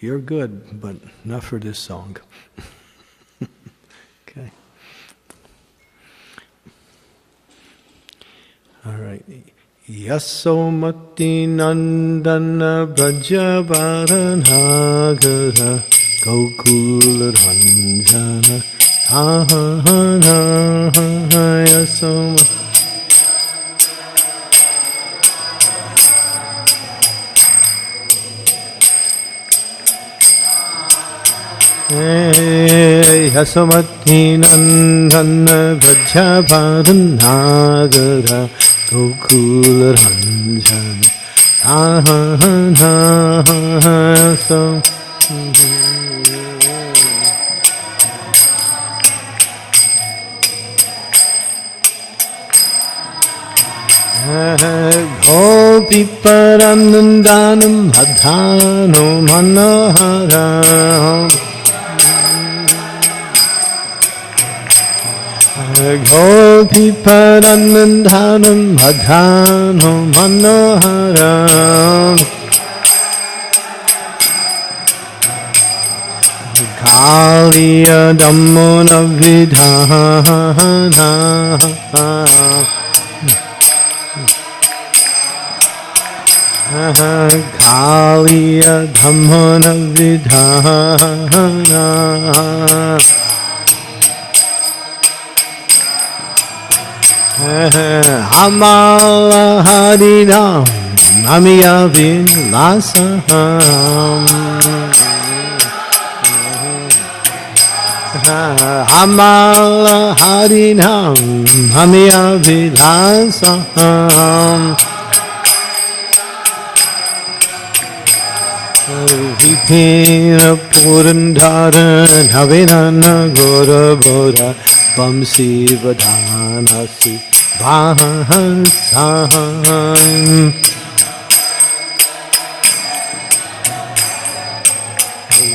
You're good, but not for this song. Okay. All right. Yasomati nandana brajabaranagara gokula ranjana ahana yasomati Yasomati nandana brajabaranagara gokula ranjana ahana Gopi parandanam adhano manoharam Gopi parandanam adhano manoharam Kaliya dhammona vidhana Kaliya dhammona vidhana Amala harinam amiya vilasam Amala harinam amiya vilasam Vipina purandhara navedana gora bora Vamsi vadhanasi vahasam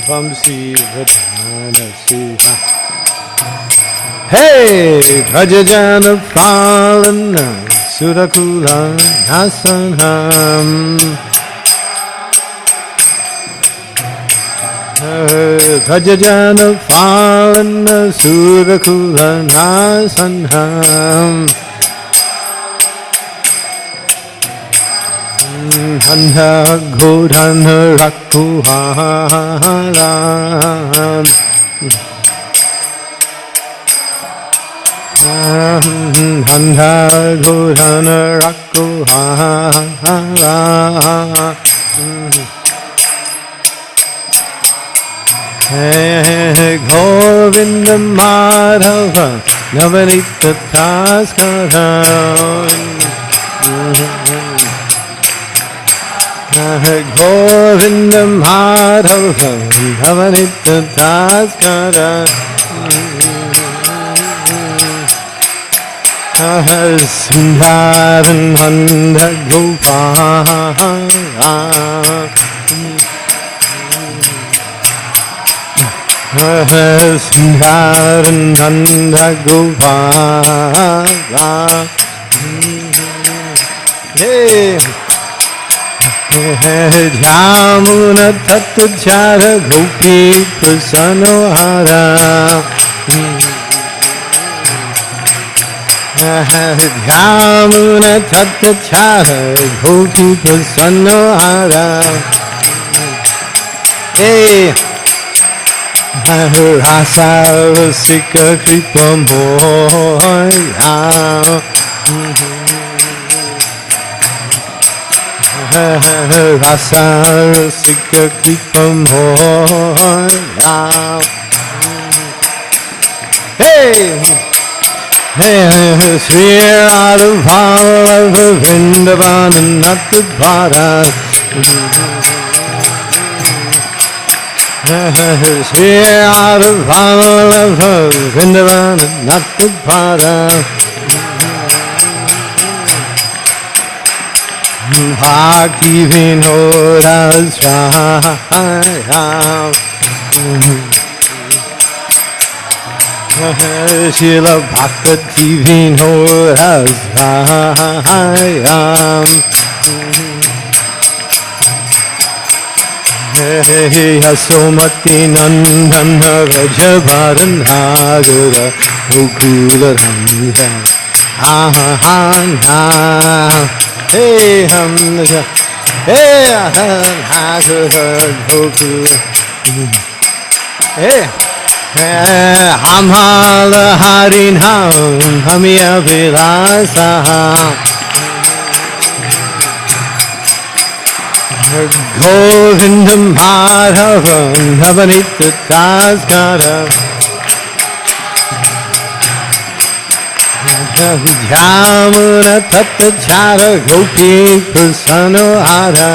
Vamsi vadhanasi Hey! Prajajana phalana surakula nasanam Prajajana phalana surakula nasanam Handa godhana rakuharam Handa godhana rakuharam Govinda Madhava Navanita Taskara Govinda Madhava Navanita Taskara Sundharan Nanda Gopala Sundharan Nanda Gopala Dhyamuna Tattva Gopi Prasanohara Dhyamuna Tattva Gopi Prasanohara Rasa Rasika Kripa Moya Rasa Rasika Kripa Moya Sri Radha Vallabha Vrindavana Natadvara Sri Radha Vallabha Vrindavana Natadvara Bhakti Vinoda Swaya Shila Bhakti Vinoda Swaya Yasomati Nandana Rajabaran Hagara Gokula Ranja Han Hey Ham Hey Hagara Gokula Hey Hamhala Harin Ham Hamya Vilasa Govindam Madhavam Navanita Taskaram Dhyamuna Tattachara Gopi Prasano Hara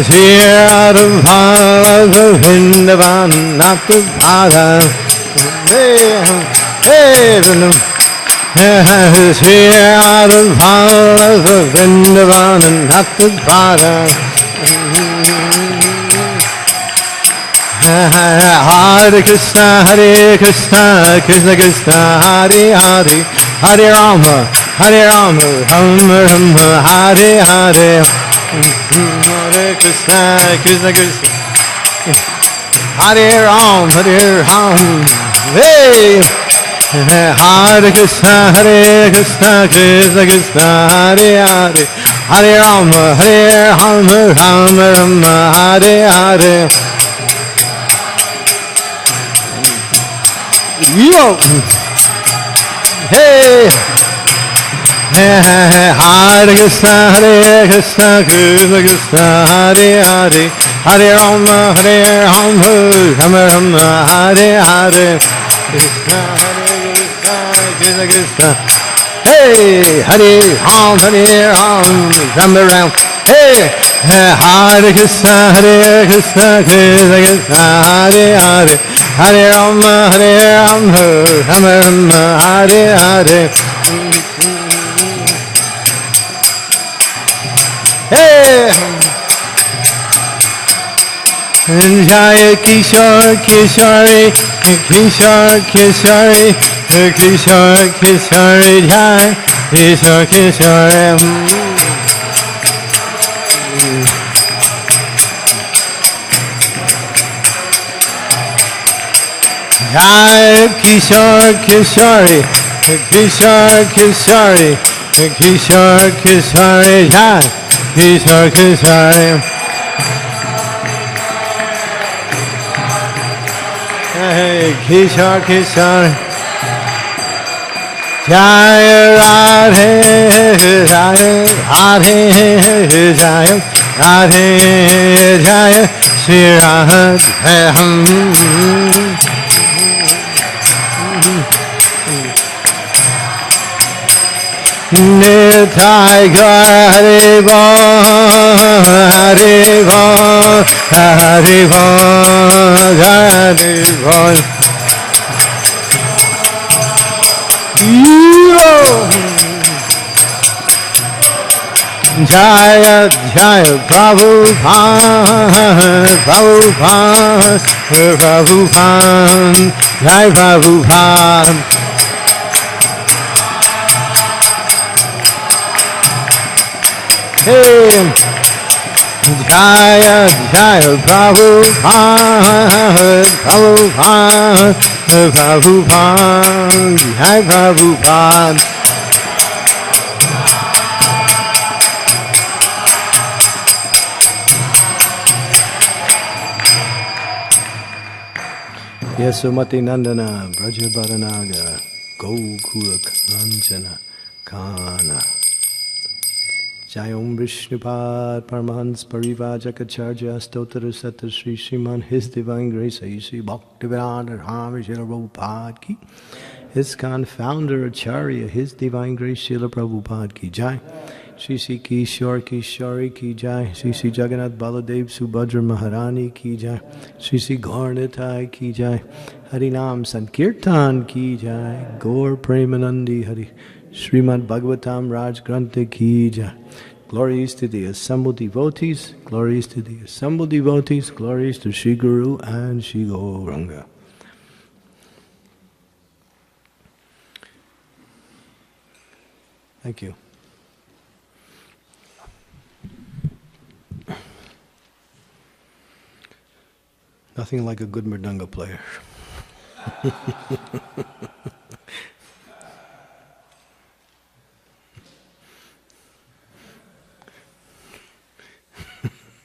Shriyaradhala Govindavan Natubhara Hey Shriyaradhala Govindavan Natubhara Hare Krishna, Krishna Krishna, Hare Hare, Hare Rama, Rama Rama, Hare Hare, Hare Krishna, Krishna Krishna, Hare Ram, hey, Hare Krishna, Krishna Krishna, Hare Hare, Hare Rama, Rama Rama, Hare Hare. Yo! Hey! Hare Krishna, Krishna Krishna, Hare Hare, Hare Rama, Rama Rama, Hare Hare, Krishna Krishna Krishna. Hey! Hare Ram, Rama Rama. Hey! Hare Krishna, Krishna Krishna, Hare Hare. Hare Rama, Rama Rama, Hare Hare. Hey! Jaya Kishore, Kishore, Kishore, Kishore, Kishore, Kishore, Jaya Kishore, Kishore. Jai Kishore Kishore Kishore Kishore Kishore Kishore Jai Kishore Kishore. Hey Kishore Kishore Jai Radhe Jai Radhe Jai Radhe Jai Shri Radhe Nitai Hare Bo, Hare Bo, Hare Bo, Hare Bo. Jaya Jaya Prabhupada, Prabhupada, Prabhupada, Jai Prabhupada. Hey, Jaya Jaya Prabhupada, Prabhupada, Prabhupada, Jai Prabhupada. Yasomati Nandana Brajabaranaga Gokula Ranjana Kana Jayom Vishnupad Parmahans Parivajakacharya Stotra Sata Sri Sriman His Divine Grace Aisi Bhaktivedanta Rama Srila Prabhupada Ki ISKCON Founder Acharya His Divine Grace Srila Prabhupada Ki Jai Shri Shri Kishore Kishori Ki Jai Shri Shri Jagannath Baladev Subhadra Maharani Ki Jai Shri Shri Gaurnitai Ki Jai Harinam Sankirtan Ki Jai Gaur Premanandi Hari Srimad Bhagavatam Raj Grantha Ki Jai. Glories to the assembled devotees, glories to the assembled devotees, glories to Sri Guru and Sri Gauranga. Thank you. Nothing like a good mridanga player.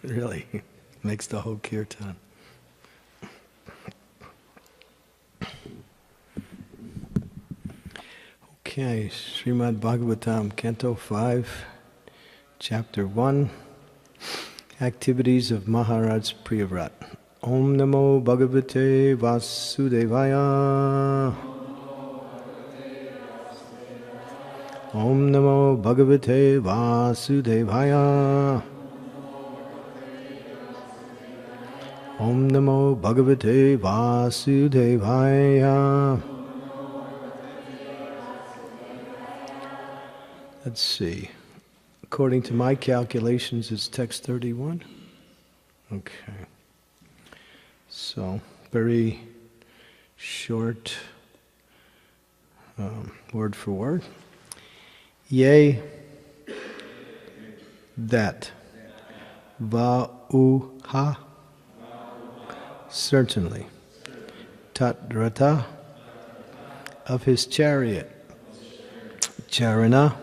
Really makes the whole kirtan. Okay, Srimad Bhagavatam, Canto 5, Chapter 1, Activities of Maharaj Priyavrat. Om Namo Bhagavate Vasudevaya. Om Namo Bhagavate Vasudevaya. Om Namo Bhagavate Vasudevaya. Let's see. According to my calculations, it's text 31. Okay. So, very short word for word. Yea, that. Va-u-ha, certainly. Tat-rata, of his chariot. Charana,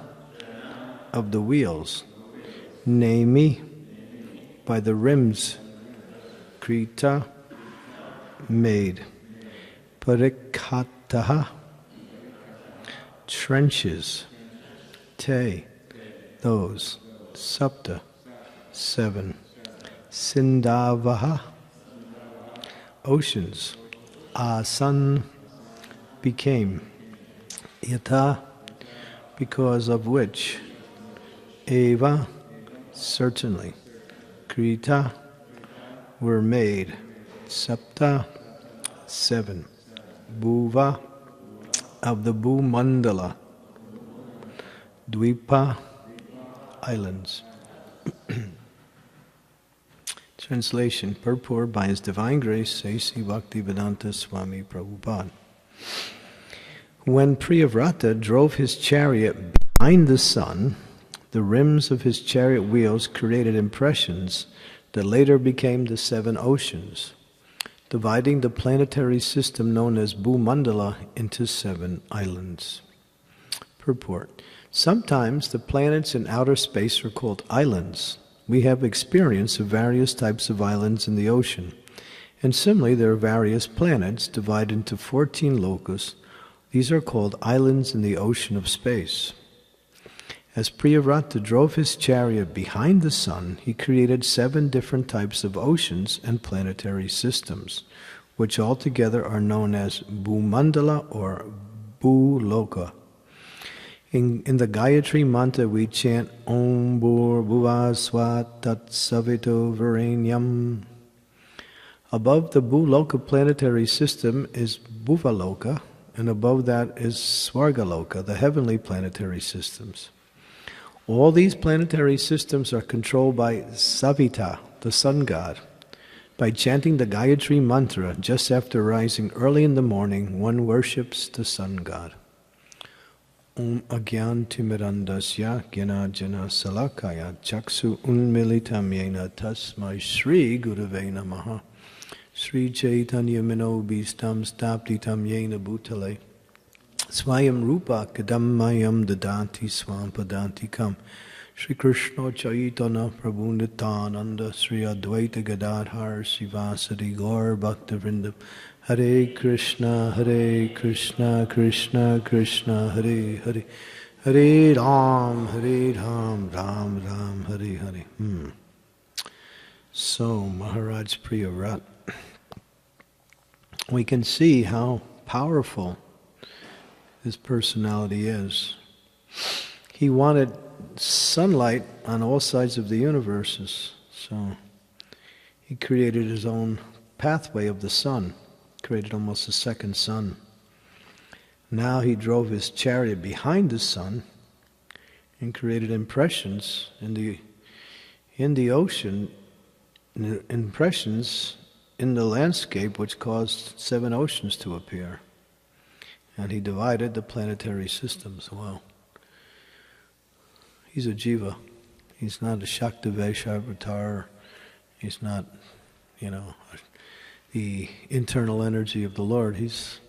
of the wheels. Nemi, by the rims. Krita, made. Parikataha, trenches. Te, those. Sapta, 7. Sindavaha, oceans. Asan, became. Yata, because of which. Eva, certainly. Krita, were made. Sapta, 7. Bhuva, of the Bhumandala. Dvipa, islands. Translation, purport by His Divine Grace, A.C. Bhaktivedanta Swami Prabhupada. When Priyavrata drove his chariot behind the sun, the rims of his chariot wheels created impressions that later became the 7 oceans, dividing the planetary system known as Bhumandala into 7 islands. Purport. Sometimes the planets in outer space are called islands. We have experience of various types of islands in the ocean, and similarly there are various planets divided into 14 lokas. These are called islands in the ocean of space. As Priyavrata drove his chariot behind the sun, he created 7 different types of oceans and planetary systems, which altogether are known as Bhumandala or Bhuloka. In the Gayatri mantra we chant Om Bhur Bhuva Swat Tat Savito Varenyam. Above the Bhuloka planetary system is Bhuvaloka, and above that is Swargaloka, the heavenly planetary systems. All these planetary systems are controlled by Savita, the sun god. By chanting the Gayatri mantra just after rising early in the morning, one worships the sun god. Om Agyan Timirandasya Gyanajana Salakaya Chaksu Unmilitam Yena Tasmai Shri Gurave Namaha Sri Chaitanya Minobhistam Staptitam Yena Bhutale Swayam Rupa Kadammayam Dadanti Swampadantikam Sri Krishna Chaitanya Prabhu Nityananda Sri Advaita Gadadhar Sivasadi Gaur Bhaktavrinda Hare Krishna Krishna Krishna Hare Hare Hare Ram Ram Ram Hare Hare. So Maharaj Priyavrat, we can see how powerful his personality is. He wanted sunlight on all sides of the universes, so he created his own pathway of the sun, created almost a second sun. Now he drove his chariot behind the sun and created impressions in the ocean, impressions in the landscape which caused 7 oceans to appear. And he divided the planetary systems. Well, he's a jiva. He's not a Shaktivesh avatar. He's not, the internal energy of the Lord. He's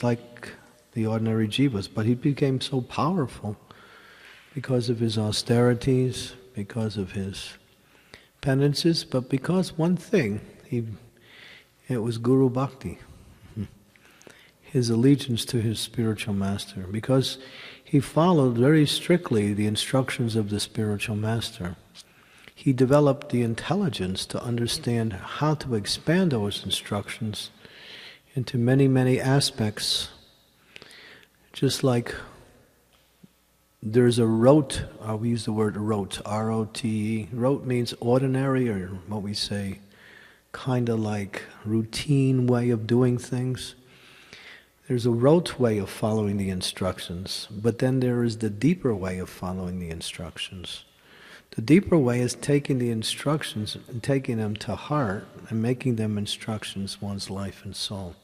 like the ordinary jivas, but he became so powerful because of his austerities, because of his penances, but because one thing, it was Guru Bhakti, his allegiance to his spiritual master, because he followed very strictly the instructions of the spiritual master. He developed the intelligence to understand how to expand those instructions into many, many aspects. Just like there's a rote, we use the word rote, R-O-T-E. Rote means ordinary, or what we say, kind of like routine way of doing things. There's a rote way of following the instructions, but then there is the deeper way of following the instructions. The deeper way is taking the instructions and taking them to heart and making them instructions one's life and soul.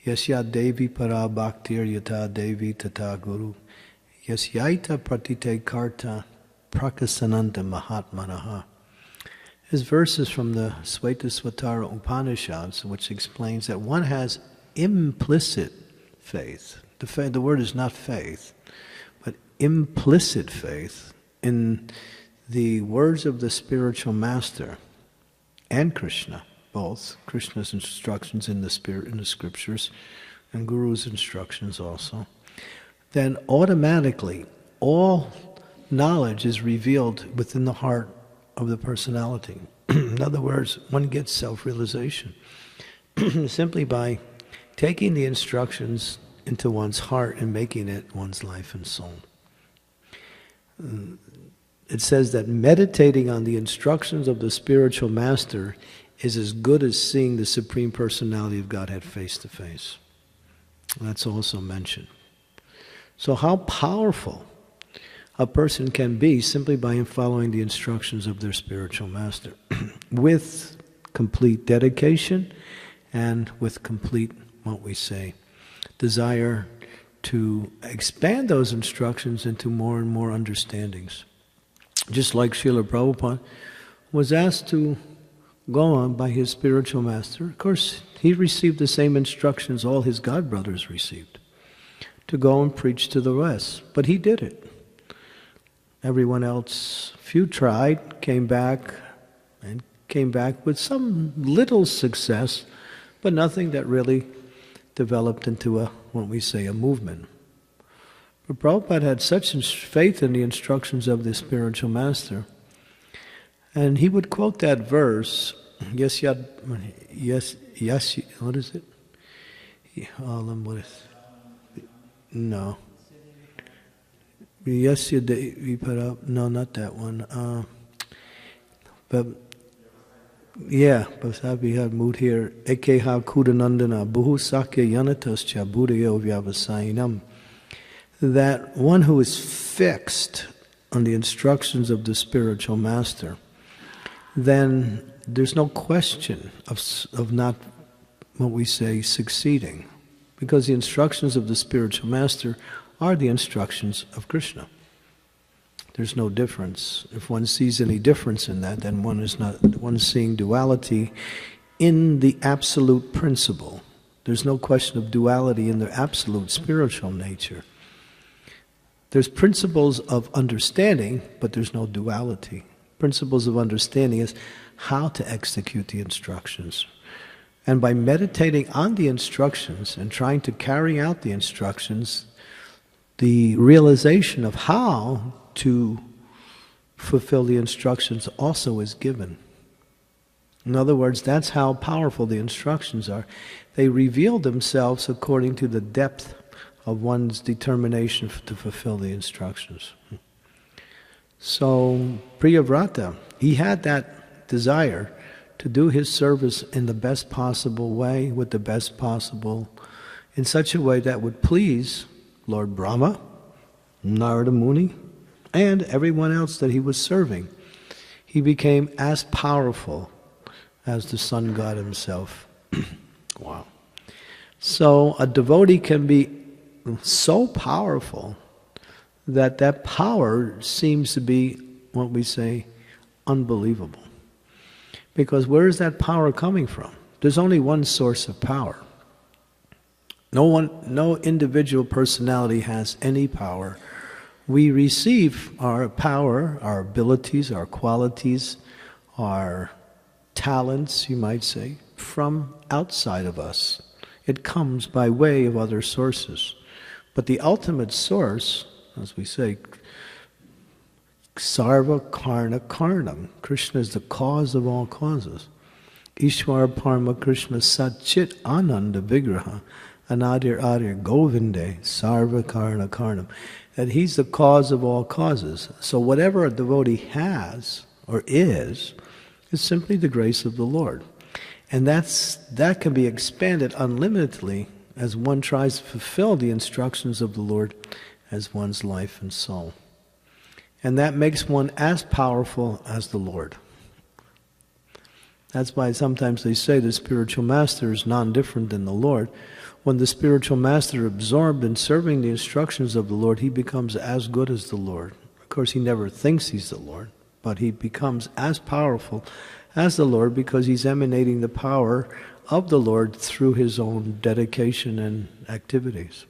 Yasya Devi para bhaktir yata Devi tata guru. Yasyaita pratite karta prakasananda mahatmanaha. His verses from the Svetasvatara Upanishads, which explains that one has implicit faith. The word is not faith, but implicit faith in the words of the spiritual master and Krishna, both Krishna's instructions in the scriptures and Guru's instructions also. Then automatically all knowledge is revealed within the heart of the personality. In other words, one gets self-realization simply by taking the instructions into one's heart and making it one's life and soul. It says that meditating on the instructions of the spiritual master is as good as seeing the Supreme Personality of Godhead face to face. That's also mentioned. So how powerful a person can be simply by following the instructions of their spiritual master with complete dedication and with complete, what we say, desire to expand those instructions into more and more understandings. Just like Srila Prabhupada was asked to go on by his spiritual master. Of course, he received the same instructions all his god brothers received, to go and preach to the rest. But he did it. Everyone else, few tried, came back with some little success, but nothing that really developed into what we say, a movement. But Prabhupada had such faith in the instructions of the spiritual master, and he would quote that verse, yes, what is it? No. Yes, we put up. No, not that one. But yeah, Basabi had moved here. Ekeha Kudanandana Buhu Sakya Yanatascha Buddhayo Vyavasainam. That one who is fixed on the instructions of the spiritual master, then there's no question of not, what we say, succeeding. Because the instructions of the spiritual master are the instructions of Krishna. There's no difference. If one sees any difference in that, then one's seeing duality in the absolute principle. There's no question of duality in the absolute spiritual nature. There's principles of understanding, but there's no duality. Principles of understanding is how to execute the instructions. And by meditating on the instructions and trying to carry out the instructions, the realization of how to fulfill the instructions also is given. In other words, that's how powerful the instructions are. They reveal themselves according to the depth of one's determination to fulfill the instructions. So, Priyavrata, he had that desire to do his service in the best possible way, with the best possible, in such a way that would please Lord Brahma, Narada Muni, and everyone else that he was serving. He became as powerful as the sun god himself. Wow. So a devotee can be so powerful that that power seems to be, what we say, unbelievable. Because where is that power coming from? There's only one source of power. No individual personality has any power. We receive our power, our abilities, our qualities, our talents, you might say, from outside of us. It comes by way of other sources. But the ultimate source, as we say, Sarva Karna Karnam. Krishna is the cause of all causes. Ishwar Parma Krishna Satchit Ananda Vigraha Anadir Adir Govinde Sarva Karna Karnam. That he's the cause of all causes. So whatever a devotee has or is simply the grace of the Lord. And that can be expanded unlimitedly as one tries to fulfill the instructions of the Lord as one's life and soul. And that makes one as powerful as the Lord. That's why sometimes they say the spiritual master is non-different than the Lord. When the spiritual master absorbed in serving the instructions of the Lord, he becomes as good as the Lord. Of course, he never thinks he's the Lord, but he becomes as powerful as the Lord because he's emanating the power of the Lord through his own dedication and activities.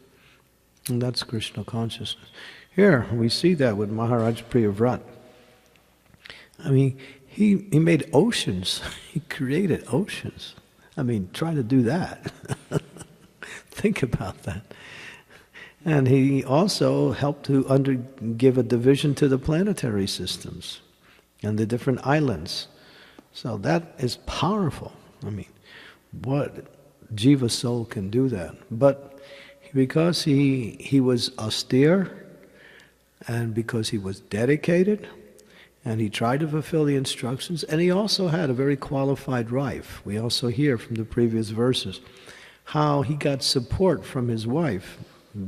And that's Krishna consciousness. Here, we see that with Maharaj Priyavrat. I mean, he made oceans. He created oceans. I mean, try to do that. Think about that. And he also helped to give a division to the planetary systems and the different islands. So that is powerful. I mean, what jiva soul can do that? But because he was austere, and because he was dedicated, and he tried to fulfill the instructions, and he also had a very qualified wife. We also hear from the previous verses how he got support from his wife,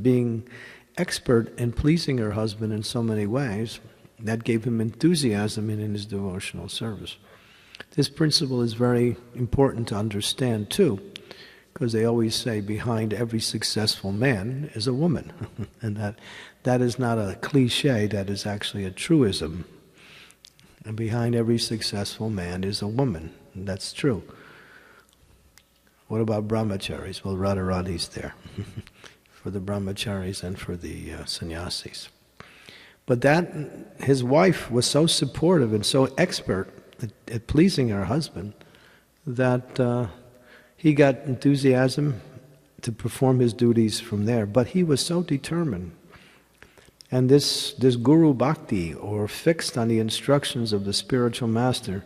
being expert in pleasing her husband in so many ways. That gave him enthusiasm in his devotional service. This principle is very important to understand too, because they always say behind every successful man is a woman. And that is not a cliche, that is actually a truism. And behind every successful man is a woman. And that's true. What about brahmacharis? Well, Radharani's there for the brahmacharis and for the sannyasis. But his wife was so supportive and so expert at pleasing her husband that he got enthusiasm to perform his duties from there. But he was so determined. And this guru bhakti, or fixed on the instructions of the spiritual master,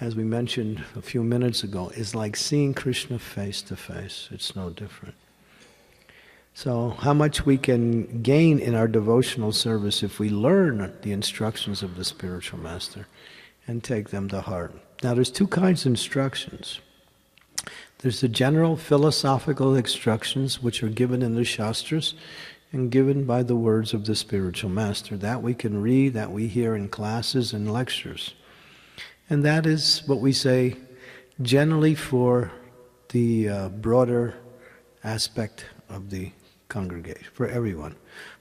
as we mentioned a few minutes ago, is like seeing Krishna face to face. It's no different. So how much we can gain in our devotional service if we learn the instructions of the spiritual master and take them to heart. Now there's two kinds of instructions. There's the general philosophical instructions which are given in the Shastras and given by the words of the spiritual master. That we can read, that we hear in classes and lectures. And that is what we say generally for the broader aspect of the congregation, for everyone.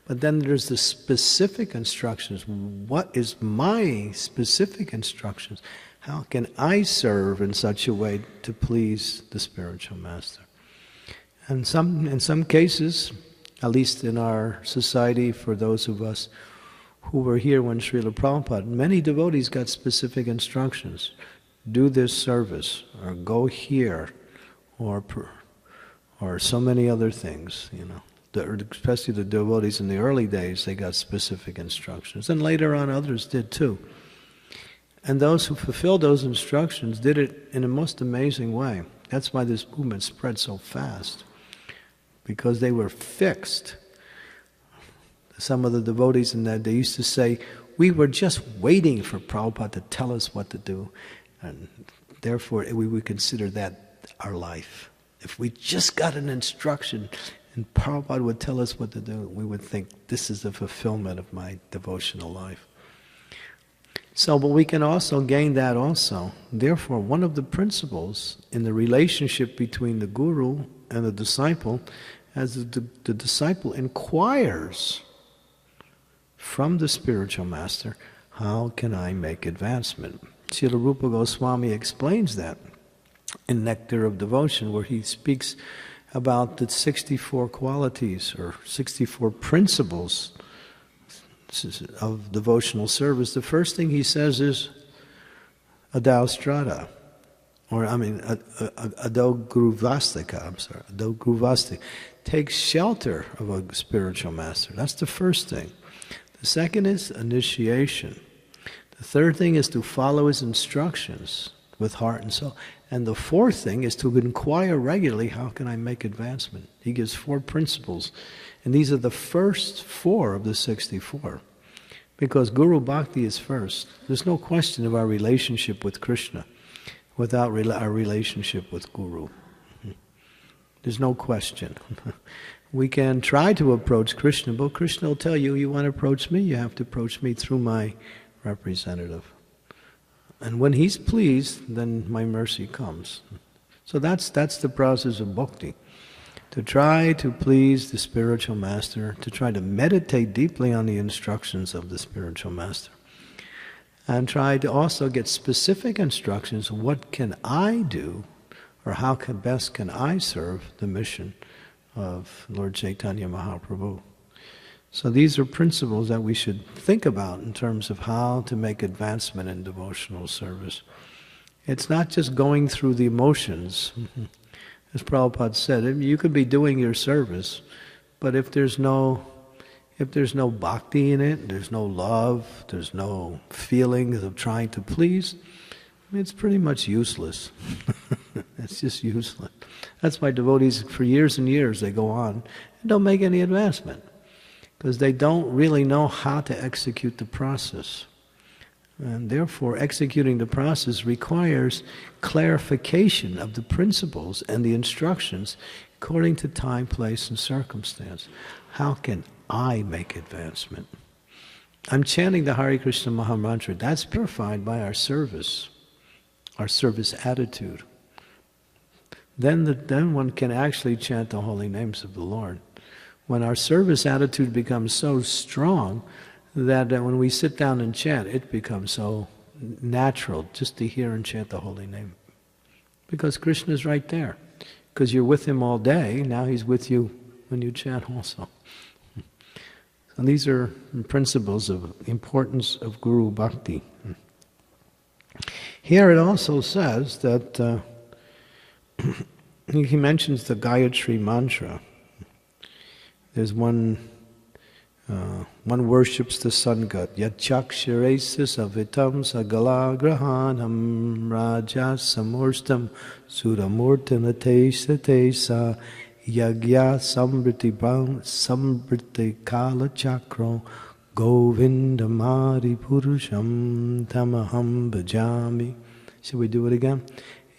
But then there's the specific instructions. What is my specific instructions? How can I serve in such a way to please the spiritual master? And in some cases, at least in our society, for those of us who were here when Srila Prabhupada, many devotees got specific instructions. Do this service, or go here, or so many other things, you know. Especially the devotees in the early days, they got specific instructions. And later on, others did too. And those who fulfilled those instructions did it in a most amazing way. That's why this movement spread so fast. Because they were fixed. Some of the devotees in that, they used to say, we were just waiting for Prabhupada to tell us what to do. And therefore, we would consider that our life. If we just got an instruction and Prabhupada would tell us what to do, we would think, this is the fulfillment of my devotional life. So, but we can also gain that also. Therefore, one of the principles in the relationship between the guru and the disciple, as the disciple inquires from the spiritual master, how can I make advancement? Srila Rupa Goswami explains that in Nectar of Devotion, where he speaks about the 64 qualities or 64 principles of devotional service. The first thing he says is Adau Strata, or Adau Gruvastika, Adau Gruvastika. Take shelter of a spiritual master. That's the first thing. The second is initiation. The third thing is to follow his instructions with heart and soul. And the fourth thing is to inquire regularly, how can I make advancement? He gives 4 principles. And these are the first 4 of the 64. Because Guru Bhakti is first. There's no question of our relationship with Krishna without our relationship with Guru. There's no question. We can try to approach Krishna, but Krishna will tell you, you want to approach me, you have to approach me through my representative. And when he's pleased, then my mercy comes. So that's the process of bhakti. To try to please the spiritual master, to try to meditate deeply on the instructions of the spiritual master. And try to also get specific instructions, what can I do, or how best can I serve the mission of Lord Chaitanya Mahaprabhu. So these are principles that we should think about in terms of how to make advancement in devotional service. It's not just going through the emotions. As Prabhupada said, you could be doing your service, but if there's no bhakti in it, there's no love, there's no feelings of trying to please, it's pretty much useless. It's just useless. That's why devotees for years and years they go on and don't make any advancement, because they don't really know how to execute the process. And therefore, executing the process requires clarification of the principles and the instructions according to time, place, and circumstance. How can I make advancement? I'm chanting the Hare Krishna Mahamantra. That's purified by our service attitude. Then one can actually chant the holy names of the Lord. When our service attitude becomes so strong that when we sit down and chant, it becomes so natural just to hear and chant the holy name. Because Krishna is right there. Because you're with him all day, now he's with you when you chant also. So these are principles of importance of Guru Bhakti. Here it also says that he mentions the Gayatri mantra. There's one worships the sun god. Yachakshiresa savitam sagalagrahanam raja samurstam suramurtanate satesa yagya sambriti kala chakro govindamari purusham tamaham bhajami. Shall we do it again?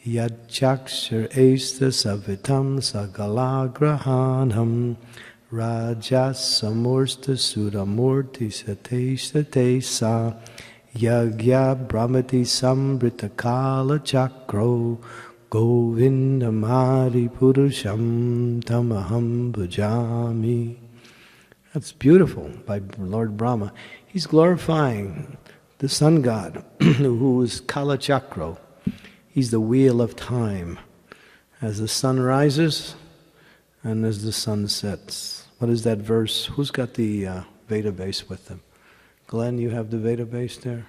Yachakshiresa savitam sagalagrahanam Raja samursta suramurti sate sa yagya brahmati sambrita kala chakro govindamari purusham tamaham bhajami. That's beautiful by Lord Brahma. He's glorifying the sun god who is Kala Chakra. He's the wheel of time. As the sun rises and as the sun sets. What is that verse? Who's got the Veda base with them? Glenn, you have the Veda base there?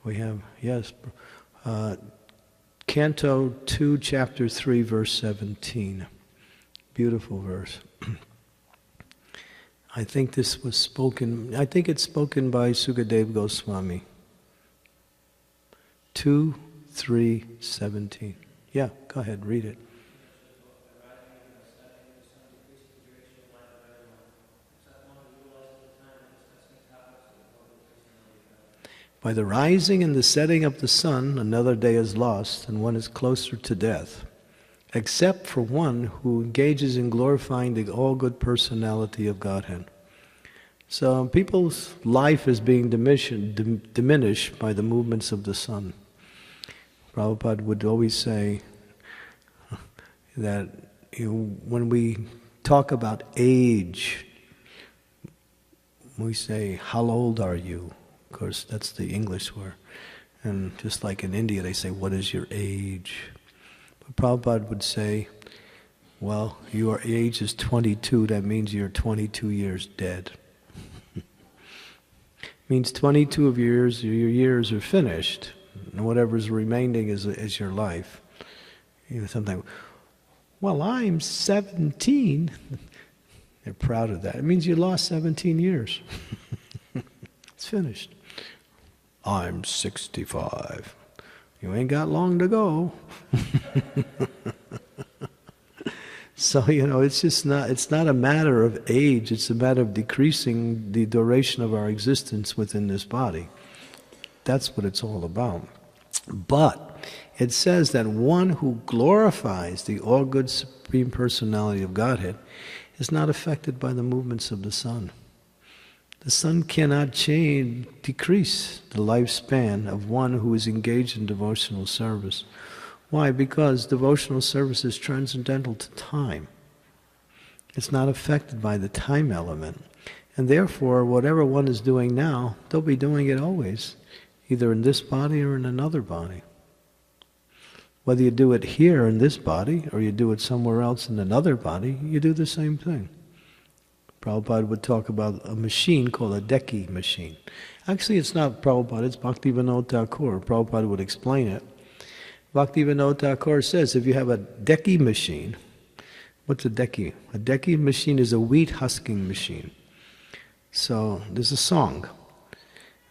We have, yes. Canto 2, chapter 3, verse 17. Beautiful verse. I think this was spoken, I think it's spoken by Sukadeva Goswami. 2, 3, 17. Yeah, go ahead, read it. By the rising and the setting of the sun, another day is lost, and one is closer to death, except for one who engages in glorifying the all-good personality of Godhead. So people's life is being diminished by the movements of the sun. Prabhupada would always say that when we talk about age, we say, how old are you? Of course, that's the English word. And just like in India, they say, what is your age? But Prabhupada would say, well, your age is 22, that means you're 22 years dead. Means 22 of your years are finished, and whatever's remaining is your life. You know, something, well, I'm 17. They're proud of that. It means you lost 17 years. It's finished. I'm 65. You ain't got long to go. So, you know, it's not a matter of age, it's a matter of decreasing the duration of our existence within this body. That's what it's all about. But it says that one who glorifies the all-good Supreme Personality of Godhead is not affected by the movements of the sun. The sun cannot decrease the lifespan of one who is engaged in devotional service. Why? Because devotional service is transcendental to time. It's not affected by the time element. And therefore, whatever one is doing now, they'll be doing it always, either in this body or in another body. Whether you do it here in this body, or you do it somewhere else in another body, you do the same thing. Prabhupada would talk about a machine called a Deki machine. Actually, it's not Prabhupada, it's Bhaktivinoda Thakur. Prabhupada would explain it. Bhaktivinoda Thakur says if you have a Deki machine, what's a Deki? A Deki machine is a wheat husking machine. So there's a song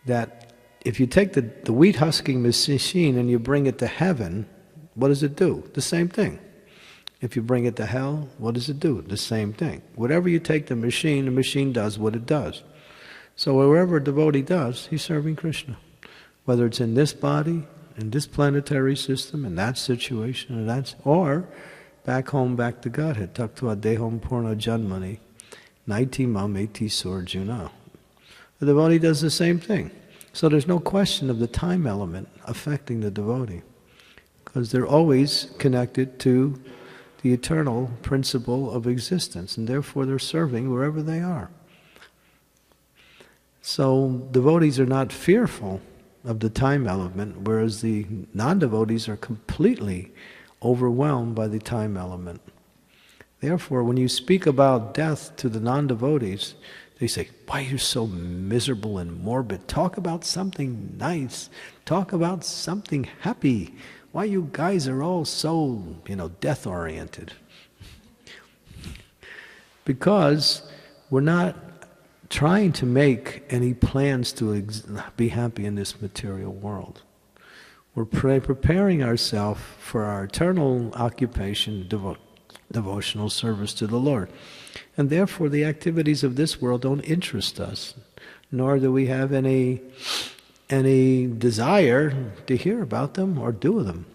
that if you take the wheat husking machine and you bring it to heaven, what does it do? The same thing. If you bring it to hell, what does it do? The same thing. Whatever you take the machine does what it does. So wherever a devotee does, he's serving Krishna. Whether it's in this body, in this planetary system, in that situation, or back home, back to Godhead. Taktva deham purna janmani, naiti mam eti surjuna. The devotee does the same thing. So there's no question of the time element affecting the devotee, because they're always connected to the eternal principle of existence, and therefore they're serving wherever they are. So devotees are not fearful of the time element, whereas the non-devotees are completely overwhelmed by the time element. Therefore, when you speak about death to the non-devotees, they say, why are you so miserable and morbid? Talk about something nice. Talk about something happy. Why you guys are all so, death-oriented? Because we're not trying to make any plans to be happy in this material world. We're preparing ourselves for our eternal occupation, devotional service to the Lord. And therefore the activities of this world don't interest us, nor do we have any desire to hear about them or do them.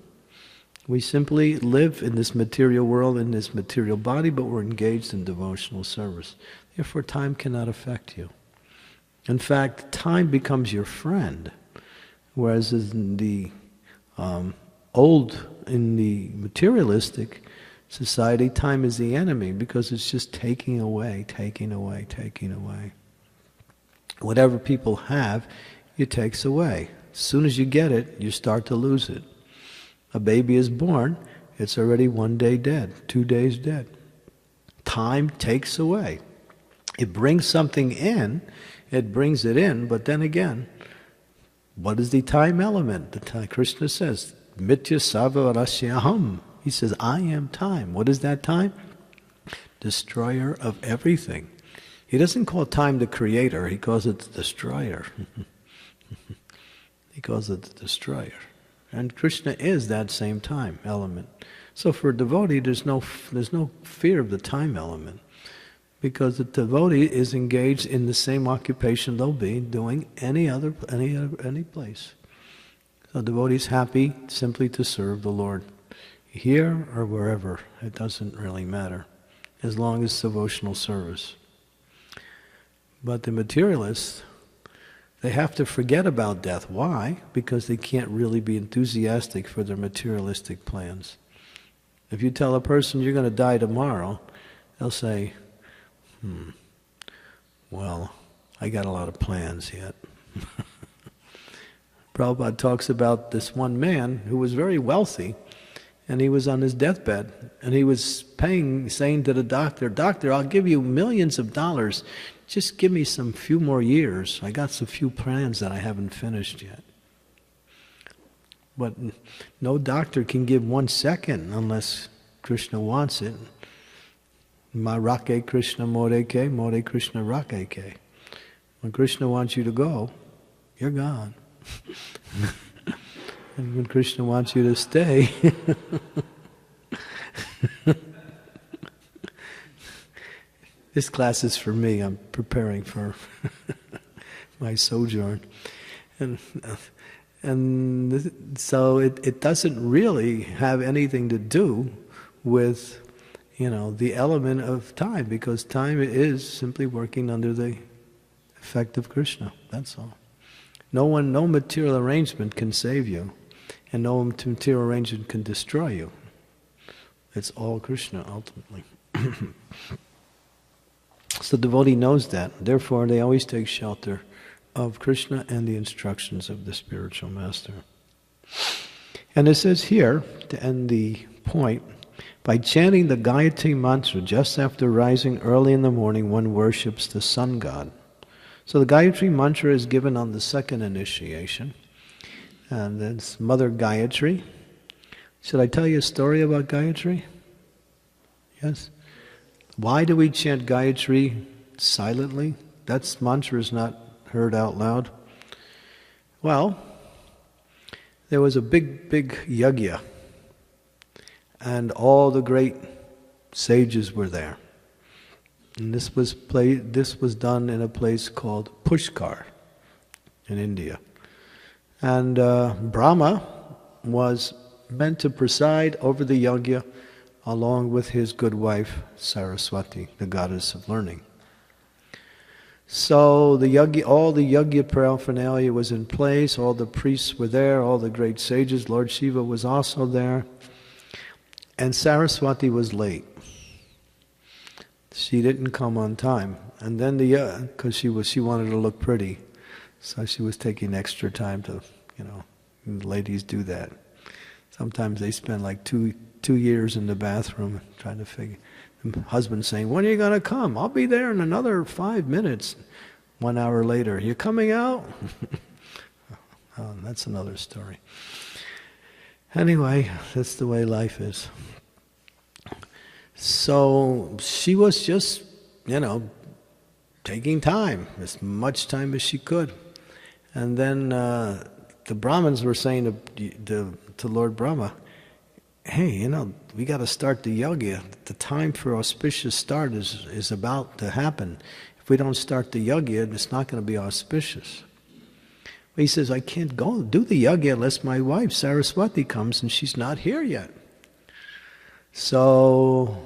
We simply live in this material world, in this material body, but we're engaged in devotional service. Therefore, time cannot affect you. In fact, time becomes your friend, whereas in the materialistic society, time is the enemy, because it's just taking away. Whatever people have, it takes away. As soon as you get it, you start to lose it. A baby is born, it's already 1 day dead, 2 days dead. Time takes away. It brings something in, it brings it in, but then again, what is the time element? Krishna says, Mitya Sava Rasyaham. He says, I am time. What is that time? Destroyer of everything. He doesn't call time the creator, he calls it the destroyer. He calls it the destroyer. And Krishna is that same time element. So for a devotee, there's no fear of the time element, because the devotee is engaged in the same occupation they'll be doing any place. So the devotee is happy simply to serve the Lord, here or wherever. It doesn't really matter, as long as devotional service. But the materialists, they have to forget about death. Why? Because they can't really be enthusiastic for their materialistic plans. If you tell a person you're going to die tomorrow, they'll say, well, I got a lot of plans yet. Prabhupada talks about this one man who was very wealthy, and he was on his deathbed, and he was saying to the doctor, "Doctor, I'll give you millions of dollars. Just give me some few more years. I got some few plans that I haven't finished yet." But no doctor can give 1 second unless Krishna wants it. Ma rake Krishna more Krishna rake. When Krishna wants you to go, you're gone. And when Krishna wants you to stay, this class is for me. I'm preparing for my sojourn. So it doesn't really have anything to do with, the element of time, because time is simply working under the effect of Krishna. That's all. No material arrangement can save you, and no material arrangement can destroy you. It's all Krishna ultimately. So the devotee knows that. Therefore, they always take shelter of Krishna and the instructions of the spiritual master. And it says here, to end the point, by chanting the Gayatri mantra just after rising early in the morning, one worships the sun god. So the Gayatri mantra is given on the second initiation, and it's Mother Gayatri. Should I tell you a story about Gayatri? Yes? Why do we chant Gayatri silently? That mantra is not heard out loud. Well, there was a big yajna, and all the great sages were there. And this was done in a place called Pushkar in India. And Brahma was meant to preside over the yajna along with his good wife Saraswati, the goddess of learning. So the yajna, all the yajna paraphernalia was in place, all the priests were there, all the great sages, Lord Shiva was also there, and Saraswati was late. She didn't come on time, and then because she wanted to look pretty, so she was taking extra time to, ladies do that. Sometimes they spend like two years in the bathroom trying to figure. The husband saying, "When are you going to come?" "I'll be there in another 5 minutes." 1 hour later, "You coming out?" Oh, that's another story. Anyway, that's the way life is. So she was just, taking time, as much time as she could. And then the Brahmins were saying to Lord Brahma, "Hey, we got to start the yajna. The time for auspicious start is about to happen. If we don't start the yajna, it's not going to be auspicious." He says, "I can't go do the yajna unless my wife Saraswati comes, and she's not here yet." So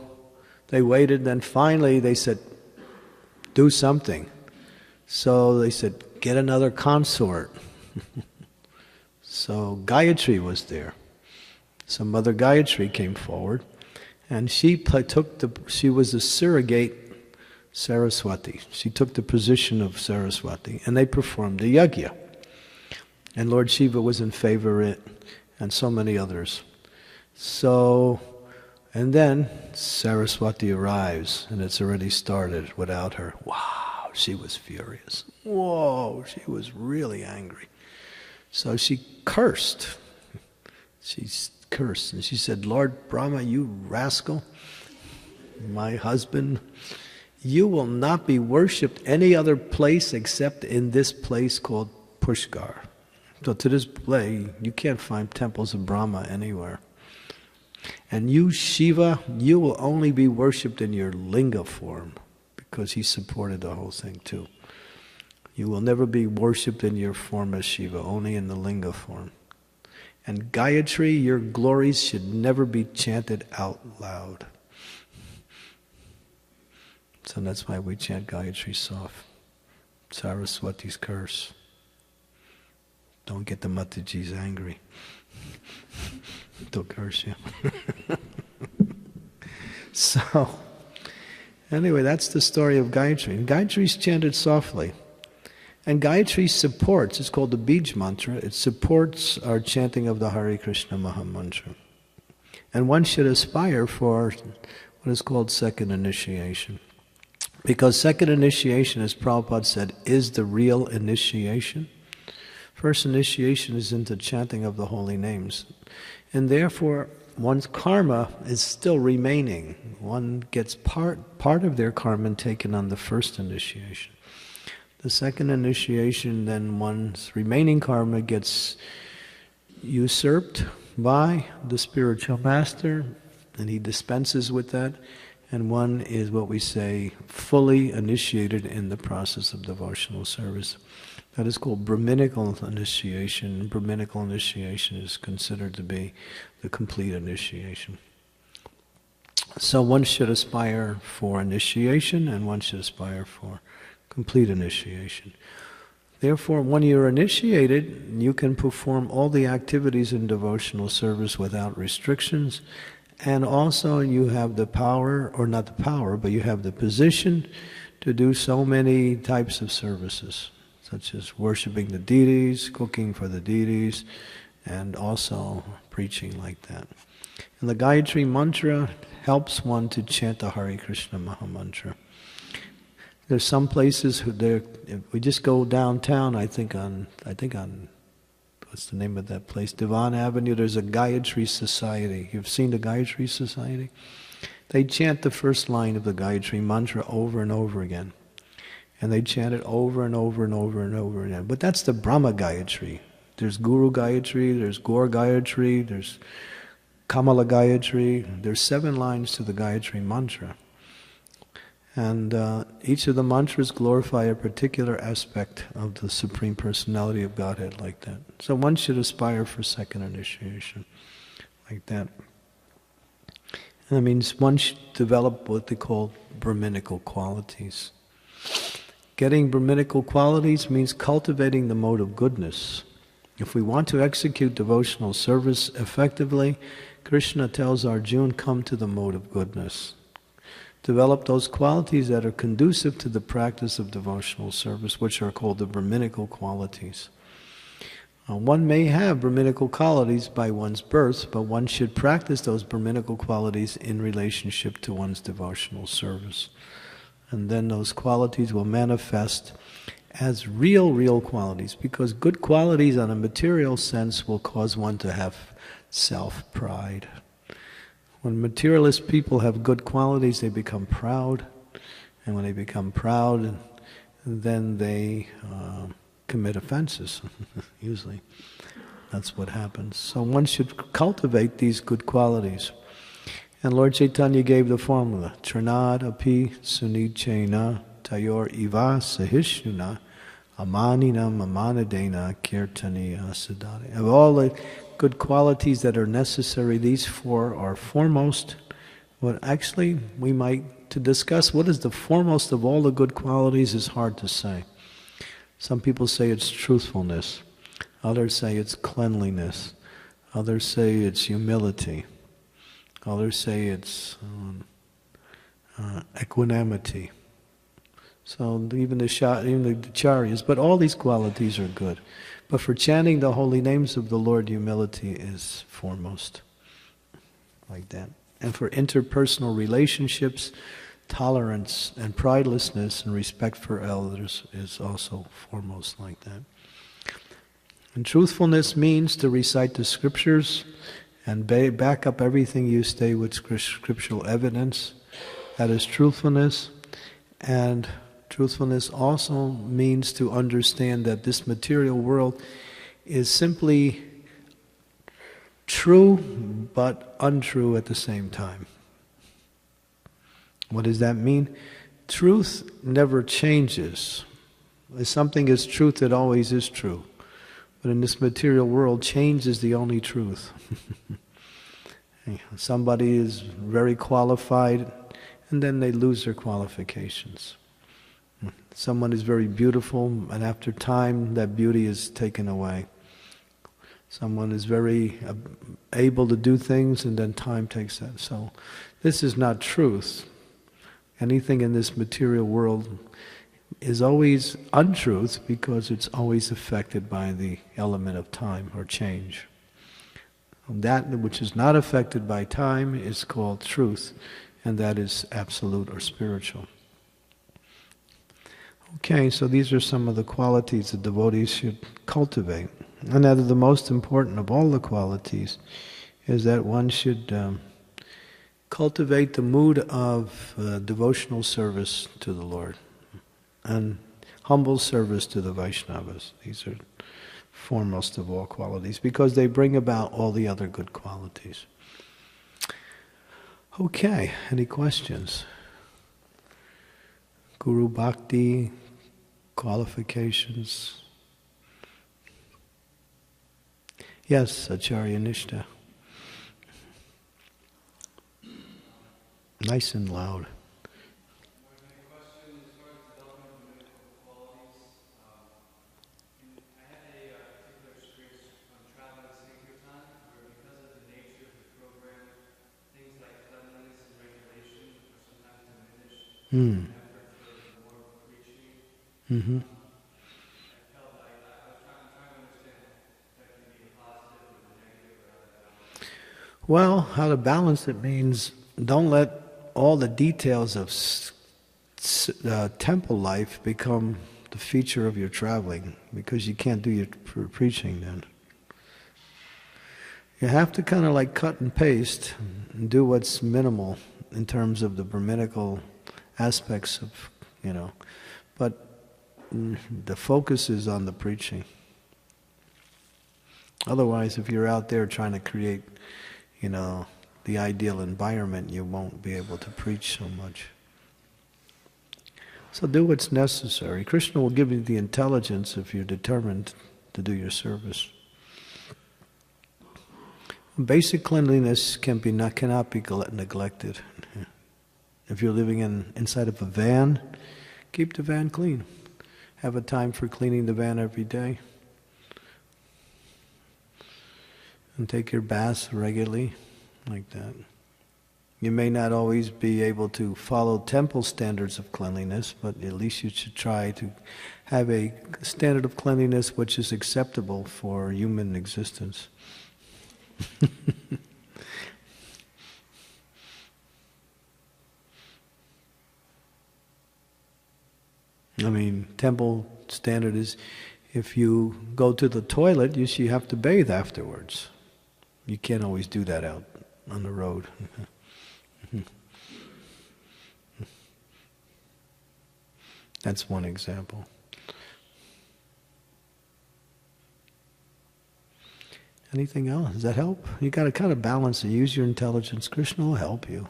they waited, then finally they said, "Do something." So they said, "Get another consort." So Gayatri was there. So Mother Gayatri came forward, and she was a surrogate Saraswati. She took the position of Saraswati, and they performed the yajna. And Lord Shiva was in favor of it, and so many others. And then Saraswati arrives, and it's already started without her. Wow, she was furious. Whoa, she was really angry. So she cursed. She cursed, and she said, "Lord Brahma, you rascal, my husband, you will not be worshipped any other place except in this place called Pushkar." So to this day, you can't find temples of Brahma anywhere. And you, Shiva, you will only be worshipped in your linga form, because he supported the whole thing too. You will never be worshipped in your form as Shiva, only in the linga form. And Gayatri, your glories should never be chanted out loud. So that's why we chant Gayatri soft. Saraswati's curse. Don't get the Matajis angry. They'll curse you. So, anyway, that's the story of Gayatri. And Gayatri's chanted softly. And Gayatri supports, it's called the Bij mantra, it supports our chanting of the Hare Krishna Maha Mantra. And one should aspire for what is called second initiation. Because second initiation, as Prabhupada said, is the real initiation. First initiation is into chanting of the holy names. And therefore, one's karma is still remaining. One gets part of their karma taken on the first initiation. The second initiation, then one's remaining karma gets usurped by the spiritual master, and he dispenses with that, and one is what we say fully initiated in the process of devotional service. That is called Brahminical initiation. Brahminical initiation is considered to be the complete initiation. So one should aspire for initiation, and one should aspire for complete initiation. Therefore, when you're initiated, you can perform all the activities in devotional service without restrictions, and also you have the power, or not the power, but you have the position to do so many types of services, such as worshiping the deities, cooking for the deities, and also preaching like that. And the Gayatri mantra helps one to chant the Hare Krishna Maha Mantra. There's some places if we just go downtown, I think on what's the name of that place? Divan Avenue, there's a Gayatri Society. You've seen the Gayatri Society? They chant the first line of the Gayatri mantra over and over again. And they chant it over and over and over and over again. But that's the Brahma Gayatri. There's Guru Gayatri, there's Gaur Gayatri, there's Kamala Gayatri. There's 7 lines to the Gayatri mantra. And each of the mantras glorify a particular aspect of the Supreme Personality of Godhead like that. So one should aspire for second initiation like that. And that means one should develop what they call Brahminical qualities. Getting Brahminical qualities means cultivating the mode of goodness. If we want to execute devotional service effectively, Krishna tells Arjuna, come to the mode of goodness. Develop those qualities that are conducive to the practice of devotional service, which are called the Brahminical qualities. One may have Brahminical qualities by one's birth, but one should practice those Brahminical qualities in relationship to one's devotional service. And then those qualities will manifest as real qualities, because good qualities on a material sense will cause one to have self-pride. When materialist people have good qualities, they become proud. And when they become proud, then they commit offenses, usually. That's what happens. So one should cultivate these good qualities. And Lord Chaitanya gave the formula, Trinad api sunichena tayor iva sahishnuna amaninam amanadena kirtaniya siddhare. Of all the good qualities that are necessary, these 4 are foremost. Well, actually, we might, to discuss what is the foremost of all the good qualities is hard to say. Some people say it's truthfulness. Others say it's cleanliness. Others say it's humility. Others say it's equanimity. So even the Acharyas, but all these qualities are good. But for chanting the holy names of the Lord, humility is foremost, like that. And for interpersonal relationships, tolerance and pridelessness and respect for elders is also foremost like that. And truthfulness means to recite the scriptures and back up everything you say with scriptural evidence. That is truthfulness. And truthfulness also means to understand that this material world is simply true but untrue at the same time. What does that mean? Truth never changes. If something is truth, it always is true. But in this material world, change is the only truth. Somebody is very qualified, and then they lose their qualifications. Someone is very beautiful, and after time, that beauty is taken away. Someone is very able to do things, and then time takes that. So this is not truth. Anything in this material world is always untruth because it's always affected by the element of time or change. That which is not affected by time is called truth, and that is absolute or spiritual. Okay, so these are some of the qualities the devotees should cultivate. And that the most important of all the qualities is that one should cultivate the mood of devotional service to the Lord and humble service to the Vaishnavas. These are foremost of all qualities because they bring about all the other good qualities. Okay, any questions? Guru Bhakti, qualifications? Yes, Acharya Nishta. Nice and loud. Mm. Mm-hmm. Well, how to balance it means don't let all the details of temple life become the feature of your traveling, because you can't do your preaching then. You have to kind of like cut and paste and do what's minimal in terms of the Brahminical aspects of, but the focus is on the preaching. Otherwise, if you're out there trying to create, the ideal environment, you won't be able to preach so much. So do what's necessary. Krishna will give you the intelligence if you're determined to do your service. Basic cleanliness cannot be neglected. If you're living inside of a van, keep the van clean. Have a time for cleaning the van every day. And take your baths regularly, like that. You may not always be able to follow temple standards of cleanliness, but at least you should try to have a standard of cleanliness which is acceptable for human existence. Temple standard is if you go to the toilet, you have to bathe afterwards. You can't always do that out on the road. That's one example. Anything else? Does that help? You got to kind of balance it. Use your intelligence. Krishna will help you.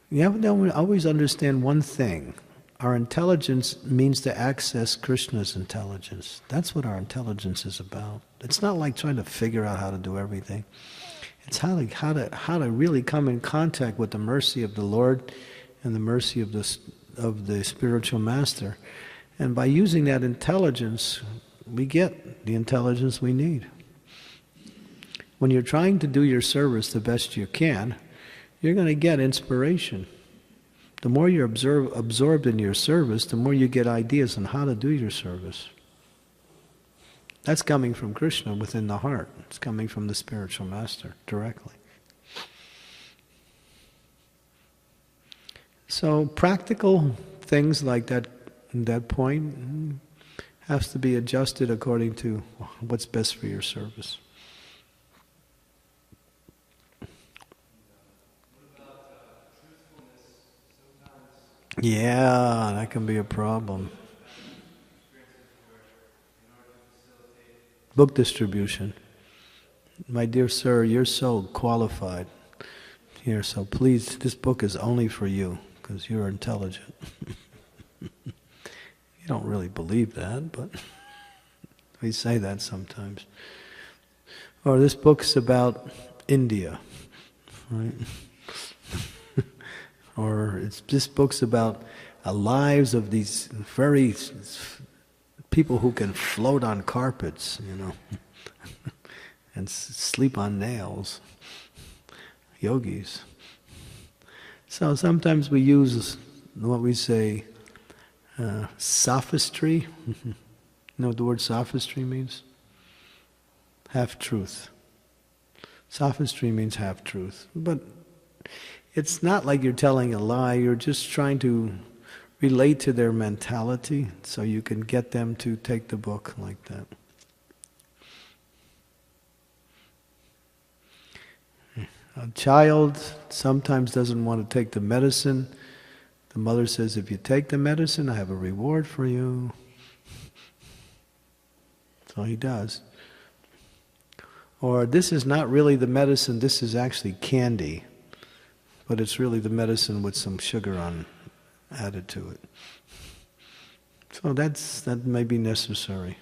You have to always understand one thing. Our intelligence means to access Krishna's intelligence. That's what our intelligence is about. It's not like trying to figure out how to do everything. It's how to really come in contact with the mercy of the Lord and the mercy of the spiritual master. And by using that intelligence, we get the intelligence we need. When you're trying to do your service the best you can, you're going to get inspiration. The more you're absorbed in your service, the more you get ideas on how to do your service. That's coming from Krishna within the heart. It's coming from the spiritual master directly. So practical things like that point has to be adjusted according to what's best for your service. Yeah, that can be a problem. Book distribution. My dear sir, you're so qualified here, so please, this book is only for you, because you're intelligent. You don't really believe that, but we say that sometimes. Or this book's about India, right? Or this book's about lives of these very people who can float on carpets, and sleep on nails, yogis. So sometimes we use what we say, Sophistry. You know what the word sophistry means? Half-truth. Sophistry means half-truth. But it's not like you're telling a lie, you're just trying to relate to their mentality so you can get them to take the book like that. A child sometimes doesn't want to take the medicine. The mother says, if you take the medicine, I have a reward for you. So he does. Or this is not really the medicine, this is actually candy. But it's really the medicine with some sugar added to it. So that may be necessary.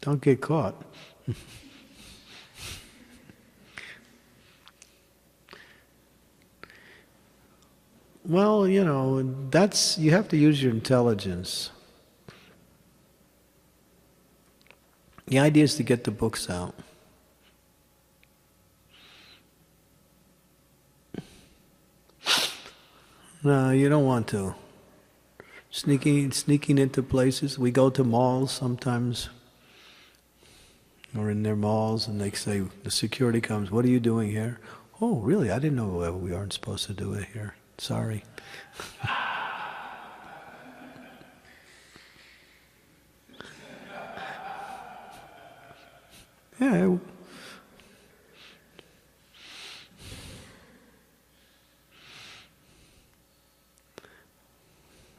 Don't get caught. Well, you know, you have to use your intelligence. The idea is to get the books out. No, you don't want to. Sneaking into places. We go to malls sometimes. Or in their malls, and they say, the security comes, what are you doing here? Oh, really? I didn't know we aren't supposed to do it here. Sorry. Yeah.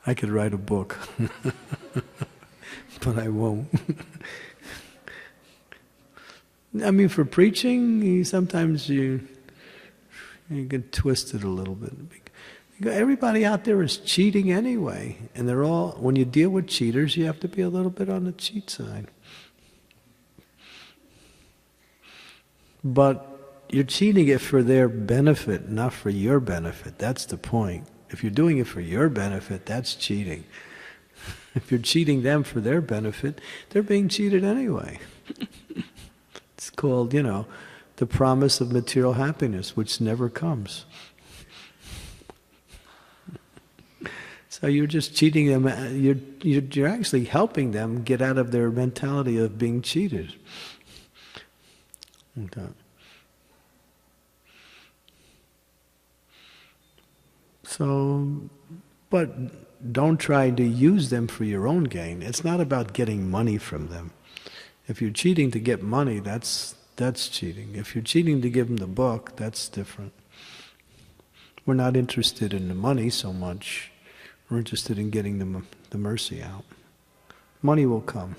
I could write a book, but I won't. I mean, for preaching, sometimes you can twist it a little bit. Everybody out there is cheating anyway, and when you deal with cheaters, you have to be a little bit on the cheat side. But you're cheating it for their benefit, not for your benefit. That's the point. If you're doing it for your benefit, that's cheating. If you're cheating them for their benefit, they're being cheated anyway. It's called, the promise of material happiness, which never comes. So you're just cheating them. You're actually helping them get out of their mentality of being cheated. Okay. So, but don't try to use them for your own gain. It's not about getting money from them. If you're cheating to get money, that's cheating. If you're cheating to give them the book, that's different. We're not interested in the money so much. We're interested in getting the mercy out. Money will come.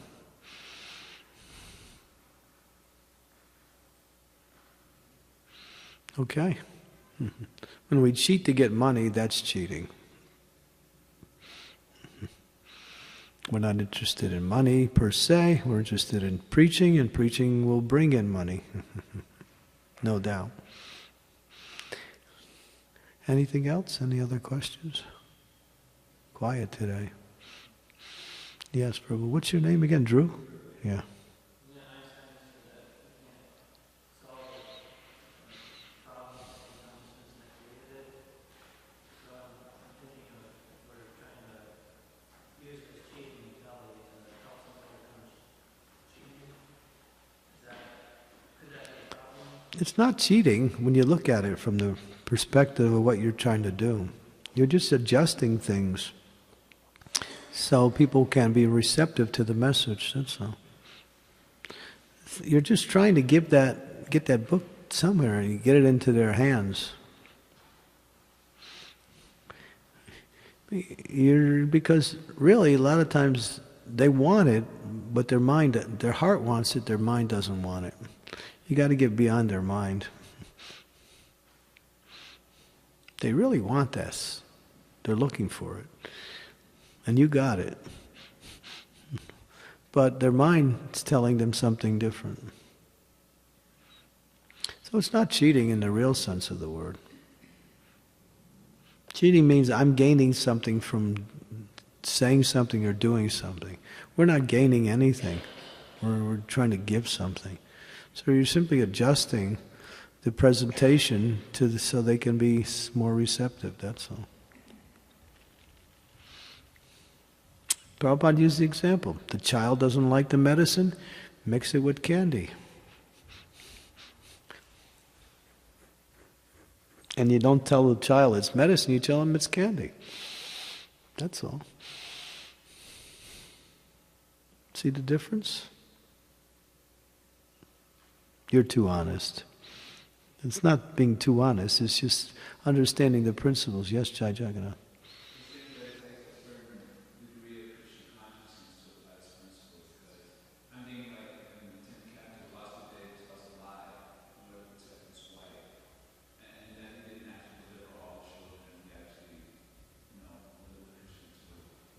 Okay? When we cheat to get money, that's cheating. We're not interested in money per se, we're interested in preaching, and preaching will bring in money. No doubt. Anything else? Any other questions? Quiet today. Yes, Prabhu. What's your name again? Drew? Yeah. It's not cheating when you look at it from the perspective of what you're trying to do. You're just adjusting things so people can be receptive to the message, that's all. You're just trying to get that book somewhere and you get it into their hands. Because really a lot of times they want it, but their heart wants it, their mind doesn't want it. You got to get beyond their mind. They really want this. They're looking for it. And you got it. But their mind's telling them something different. So it's not cheating in the real sense of the word. Cheating means I'm gaining something from saying something or doing something. We're not gaining anything. we're trying to give something. So you're simply adjusting the presentation so they can be more receptive, that's all. Prabhupada used the example. The child doesn't like the medicine, mix it with candy. And you don't tell the child it's medicine, you tell him it's candy. That's all. See the difference? You're too honest. It's not being too honest, it's just understanding the principles. Yes, Jai Jagannath.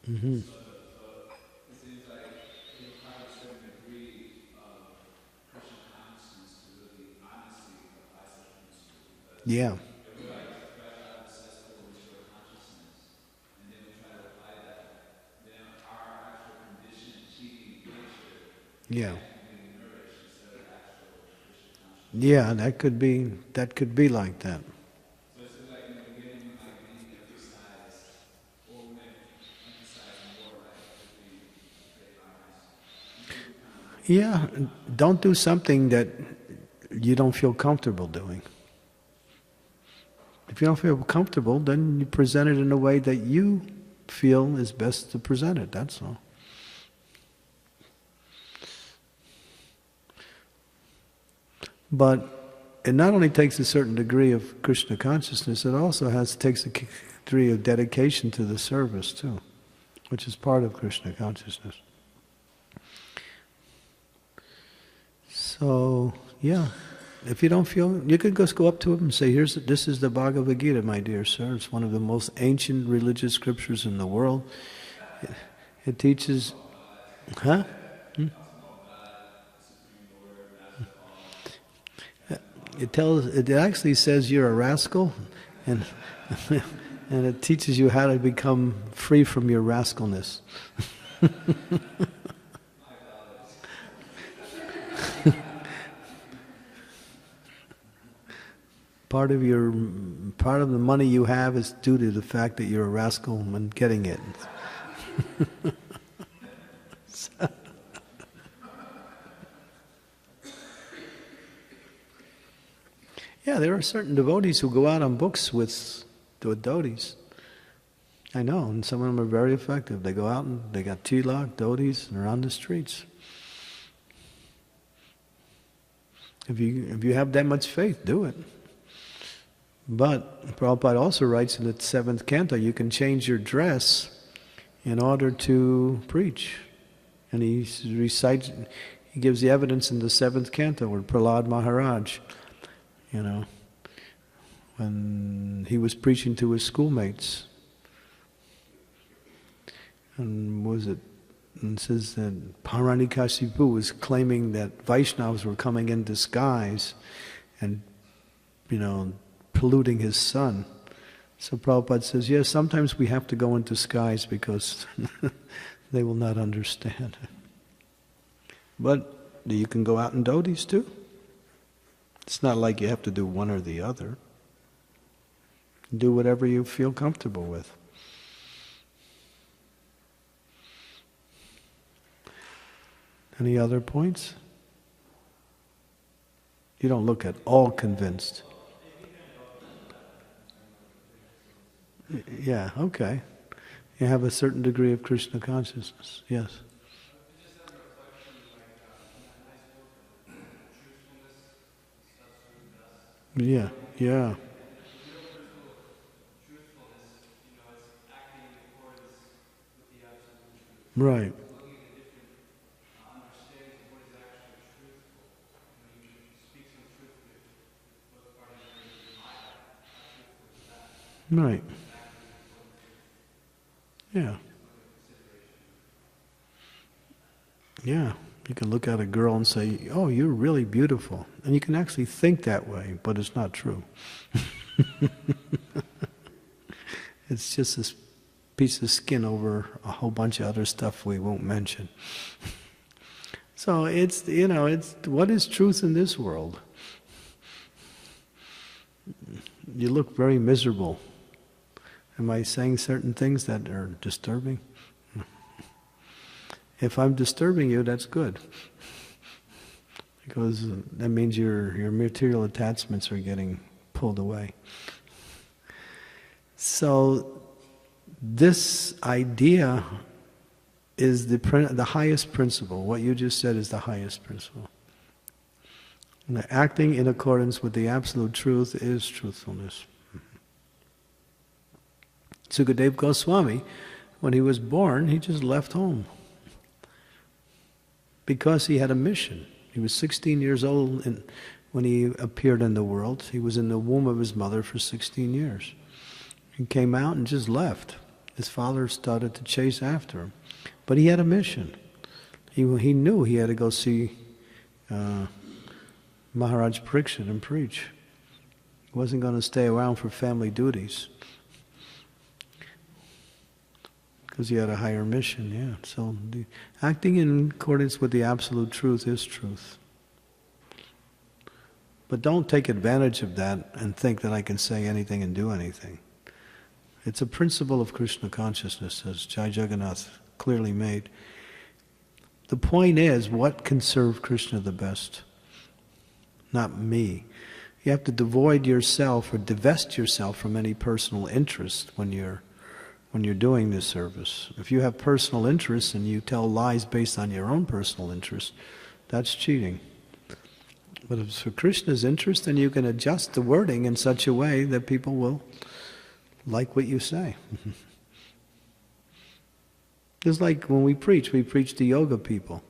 Mm-hmm. So it seems like it requires a certain degree of Krishna consciousness to really honestly apply such principles. Yeah. If we like try to assess the ritual consciousness, and then we try to apply that, then our actual conditioned cheating nature Yeah. being nourished instead of actual Krishna consciousness. Yeah, that could be like that. So it's like in the beginning, like being emphasized, or when emphasized more, like to be very honest. Yeah, don't do something that you don't feel comfortable doing. If you don't feel comfortable, then you present it in a way that you feel is best to present it, that's all. But it not only takes a certain degree of Krishna consciousness, it also takes a degree of dedication to the service too, which is part of Krishna consciousness. So, yeah, if you don't feel, you could just go up to him and say, this is the Bhagavad Gita, my dear sir. It's one of the most ancient religious scriptures in the world. It teaches, huh? It actually says you're a rascal, and and it teaches you how to become free from your rascalness. Part of the money you have is due to the fact that you're a rascal and getting it. Yeah, there are certain devotees who go out on books with devotees. I know, and some of them are very effective. They go out and they got tilak, devotees, and they're on the streets. If you have that much faith, do it. But Prabhupada also writes in the 7th canto, you can change your dress in order to preach. And he recites, he gives the evidence in the 7th canto where Prahlad Maharaj, when he was preaching to his schoolmates, and it says that Paranikasipu was claiming that Vaishnavas were coming in disguise and, polluting his son. So Prabhupada says, yes, sometimes we have to go in disguise because they will not understand. But you can go out in dhotis too. It's not like you have to do one or the other. Do whatever you feel comfortable with. Any other points? You don't look at all convinced. Yeah, okay. You have a certain degree of Krishna consciousness, yes. Yeah, yeah. Right. Right. Yeah. Yeah. You can look at a girl and say, oh, you're really beautiful. And you can actually think that way, but it's not true. It's just this piece of skin over a whole bunch of other stuff we won't mention. So it's, it's what is truth in this world? You look very miserable. Am I saying certain things that are disturbing? If I'm disturbing you, that's good. Because that means your material attachments are getting pulled away. So this idea is the highest principle. What you just said is the highest principle. And acting in accordance with the absolute truth is truthfulness. Sukadeva Goswami, when he was born, he just left home. Because he had a mission. He was 16 years old when he appeared in the world. He was in the womb of his mother for 16 years. He came out and just left. His father started to chase after him. But he had a mission. He knew he had to go see Maharaj Pariksit and preach. He wasn't going to stay around for family duties. Because he had a higher mission, yeah. So acting in accordance with the absolute truth is truth. But don't take advantage of that and think that I can say anything and do anything. It's a principle of Krishna consciousness, as Jai Jagannath clearly made. The point is, what can serve Krishna the best? Not me. You have to devoid yourself or divest yourself from any personal interest when you're doing this service. If you have personal interests and you tell lies based on your own personal interests, that's cheating. But if it's for Krishna's interest, then you can adjust the wording in such a way that people will like what you say. Just like when we preach to yoga people.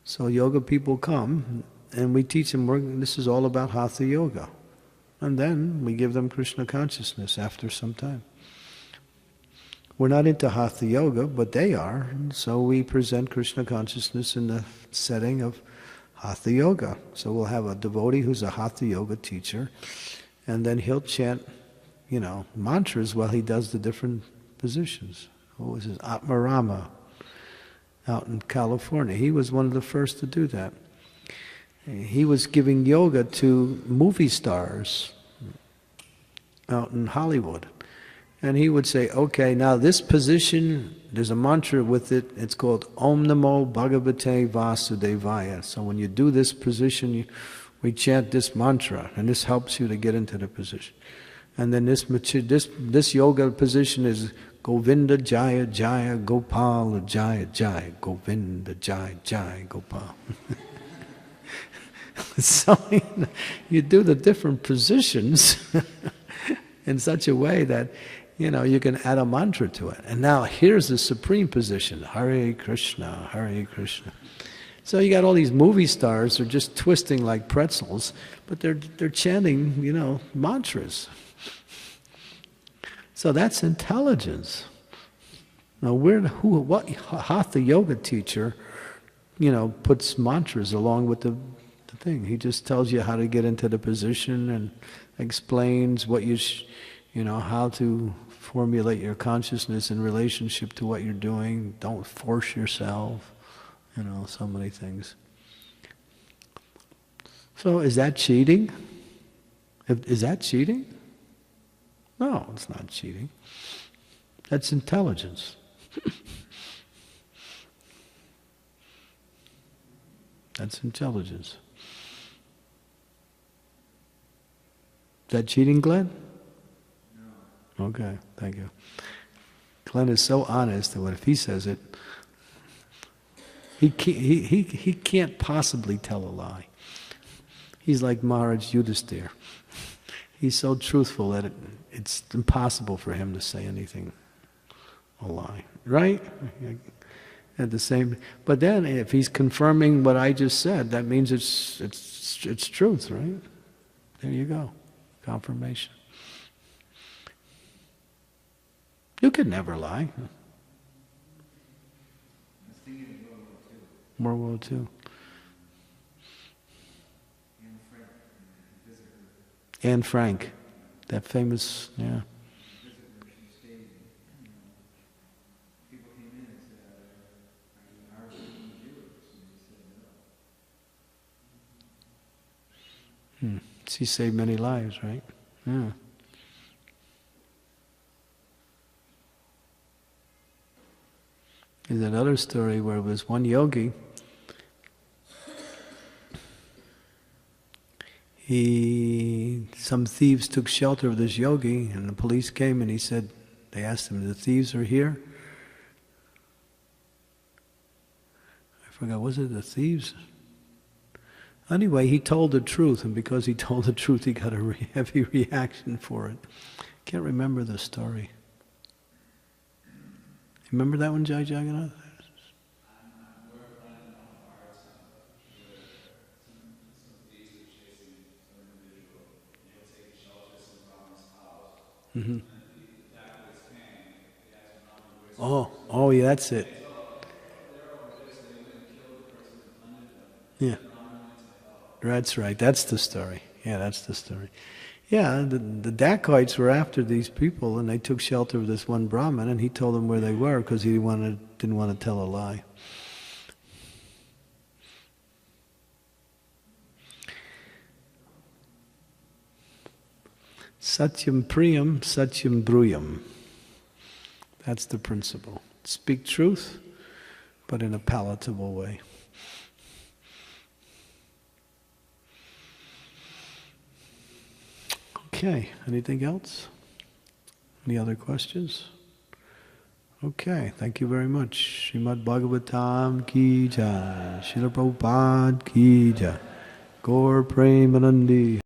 So yoga people come and we teach them, this is all about Hatha Yoga. And then we give them Krishna consciousness after some time. We're not into Hatha Yoga, but they are, so we present Krishna consciousness in the setting of Hatha Yoga. So we'll have a devotee who's a Hatha Yoga teacher, and then he'll chant, mantras while he does the different positions. What was his? Atmarama, out in California. He was one of the first to do that. He was giving yoga to movie stars out in Hollywood. And he would say, okay, now this position, there's a mantra with it, it's called Om Namo Bhagavate Vasudevaya. So when you do this position, we chant this mantra, and this helps you to get into the position. And then this yoga position is Govinda Jaya Jaya Gopal Jaya Jaya Govinda Jaya Jaya Gopal. So you do the different positions in such a way that you can add a mantra to it. And now here's the supreme position, Hare Krishna, Hare Krishna. So you got all these movie stars, they're just twisting like pretzels, but they're chanting, mantras. So that's intelligence. Now what Hatha Yoga teacher, puts mantras along with the thing. He just tells you how to get into the position and explains what how to formulate your consciousness in relationship to what you're doing. Don't force yourself, so many things. So is that cheating? Is that cheating? No, it's not cheating. That's intelligence. That's intelligence. Is that cheating, Glenn? No. Okay, thank you. Glenn is so honest that if he says it, he can't possibly tell a lie. He's like Maharaj Yudhisthira. He's so truthful that it's impossible for him to say anything a lie, right? At the same, but then if he's confirming what I just said, that means it's truth, right? There you go, confirmation. You could never lie. World War II. Anne Frank, that famous, yeah. She saved many lives, right? Yeah. There's another story where there was one yogi. Some thieves took shelter of this yogi, and the police came and they asked him, the thieves are here? I forgot, was it the thieves? Anyway, he told the truth, and because he told the truth, he got a heavy reaction for it. Can't remember the story. Remember that one, Jai Jagannath? Mm-hmm. Oh, yeah, that's it. Yeah, that's right. That's the story. Yeah, that's the story. Yeah, the dacoits were after these people, and they took shelter of this one Brahmin, and he told them where they were because he didn't want to tell a lie. Satyam priyam, satyam bruyam. That's the principle. Speak truth, but in a palatable way. Okay, anything else? Any other questions? Okay, thank you very much. Srimad Bhagavatam ki jai, Srila Prabhupada ki jai, Gaur Premanandi.